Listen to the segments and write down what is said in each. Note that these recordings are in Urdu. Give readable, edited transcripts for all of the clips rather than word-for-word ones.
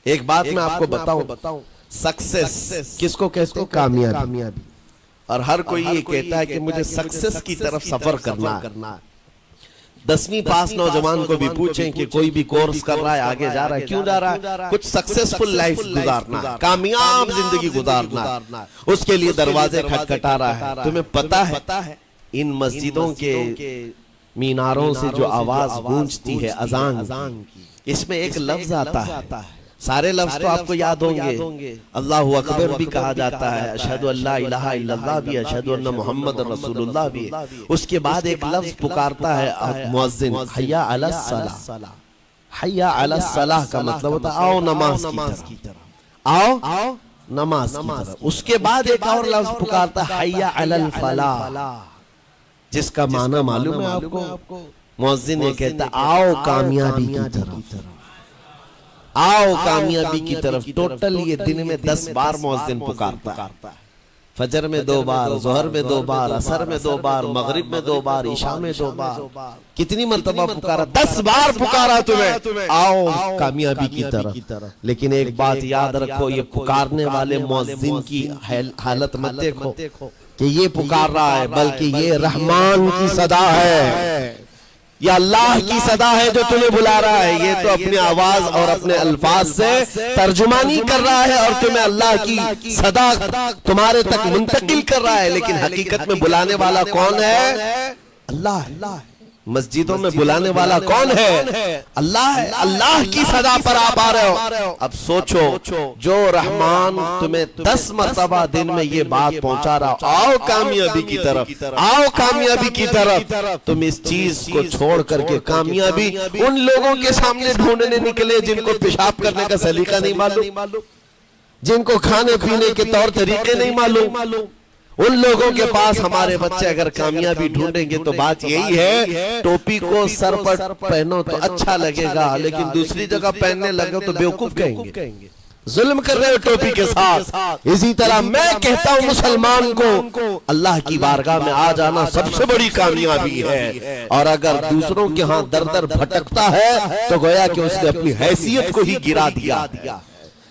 ایک بات میں آپ کو بتاؤں، سکسیس کس کو کہتے ہیں؟ کامیابی. اور ہر کوئی یہ کہتا ہے کہ مجھے سکسیس کی طرف سفر کرنا ہے. 10ویں پاس نوجوان کو بھی پوچھیں کہ کوئی بھی کورس کر رہا ہے، آگے جا رہا ہے، کیوں جا رہا ہے؟ کچھ سکسیسفل لائف گزارنا ہے، کامیاب زندگی گزارنا ہے. اس کے لیے دروازے کھٹکھٹا رہا ہے. تمہیں پتہ ہے ان مسجدوں کے میناروں سے جو آواز گونجتی ہے اذان کی، اس میں ایک لفظ آتا ہے. سارے لفظ تو آپ کو یاد ہوں گے. اللہ اکبر بھی کہا جاتا ہے، اشہدو ان لا الہ الا اللہ بھی، اشہدو ان محمد رسول اللہ بھی. اس کے بعد ایک لفظ پکارتا ہے مؤذن، حی علی الصلاۃ. حی علی الصلاۃ کا مطلب ہوتا ہے آؤ نماز کی طرف، آؤ نماز کی طرف. اس کے بعد ایک اور لفظ پکارتا ہے حی علی الفلاح، جس کا معنی معلوم ہے آپ کو؟ مؤذن یہ کہتا ہے آؤ کامیابی کی طرف، آؤ کامیابی کی طرف. ٹوٹل یہ دن میں 10 بار مؤذن پکارتا ہے. فجر میں 2 بار، ظہر میں 2 بار، عصر میں 2 بار، مغرب میں 2 بار، عشاء میں 2 بار. کتنی مرتبہ پکارا؟ 10 بار پکارا تمہیں، آؤ کامیابی کی طرف. لیکن ایک بات یاد رکھو، یہ پکارنے والے مؤذن کی حالت مت دیکھو کہ یہ پکار رہا ہے، بلکہ یہ رحمان کی صدا ہے، یہ اللہ کی صدا ہے جو تمہیں بلا رہا ہے. یہ تو اپنی آواز اور اپنے الفاظ سے ترجمانی کر رہا ہے اور تمہیں اللہ کی صدا تمہارے تک منتقل کر رہا ہے. لیکن حقیقت میں بلانے والا کون ہے؟ اللہ ہے. مسجدوں میں بلانے والا کون ہے؟ اللہ ہے. اللہ کی صدا پر آپ آ رہے ہو. اب سوچو، جو رحمان تمہیں 10 مرتبہ دن میں یہ بات پہنچا رہا، آؤ کامیابی کی طرف، آؤ کامیابی کی طرف، تم اس چیز کو چھوڑ کر کے کامیابی ان لوگوں کے سامنے ڈھونڈنے نکلے جن کو پیشاب کرنے کا سلیقہ نہیں معلوم، جن کو کھانے پینے کے طور طریقے نہیں معلوم. ان لوگوں کے پاس ہمارے بچے اگر کامیابی ڈھونڈیں گے تو بات یہی ہے، ٹوپی کو سر پر پہنو تو اچھا لگے گا، لیکن دوسری جگہ پہننے لگے تو بیوقوف کہیں گے، ظلم کر رہے ہو ٹوپی کے ساتھ. اسی طرح میں کہتا ہوں مسلمان کو اللہ کی بارگاہ میں آ جانا سب سے بڑی کامیابی ہے. اور اگر دوسروں کے ہاں در در بھٹکتا ہے تو گویا کہ اس نے اپنی حیثیت کو ہی گرا دیا.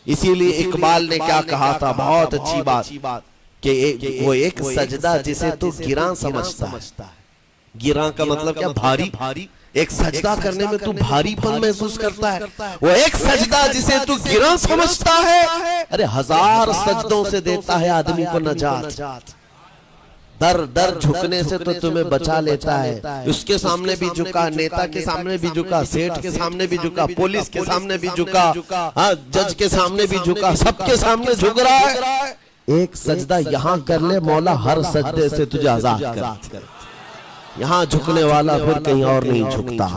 اسی لیے اقبال نے کیا کہا تھا، بہت اچھی بات، کہ وہ ایک سجدہ جسے تو گراں سمجھتا ہے. گراں کا مطلب کیا؟ بھاری. ایک سجدہ کرنے میں تو بھاری پن محسوس کرتا ہے. وہ ایک سجدہ جسے تو گراں سمجھتا ہے، ارے 1000 سجدوں سے دیتا ہے آدمی کو نجات. در جھکنے سے تو تمہیں بچا لیتا ہے. اس کے سامنے بھی جھکا، نیتا کے سامنے بھی جھکا، سیٹھ کے سامنے بھی جھکا، پولیس کے سامنے بھی جھکا، جج کے سامنے بھی جھکا، سب کے سامنے جھک رہا ہے. ایک سجدہ یہاں کر لے، مولا ہر سجدے سے تجھے آزاد کر. یہاں جھکنے والا پھر کہیں اور نہیں جھکتا.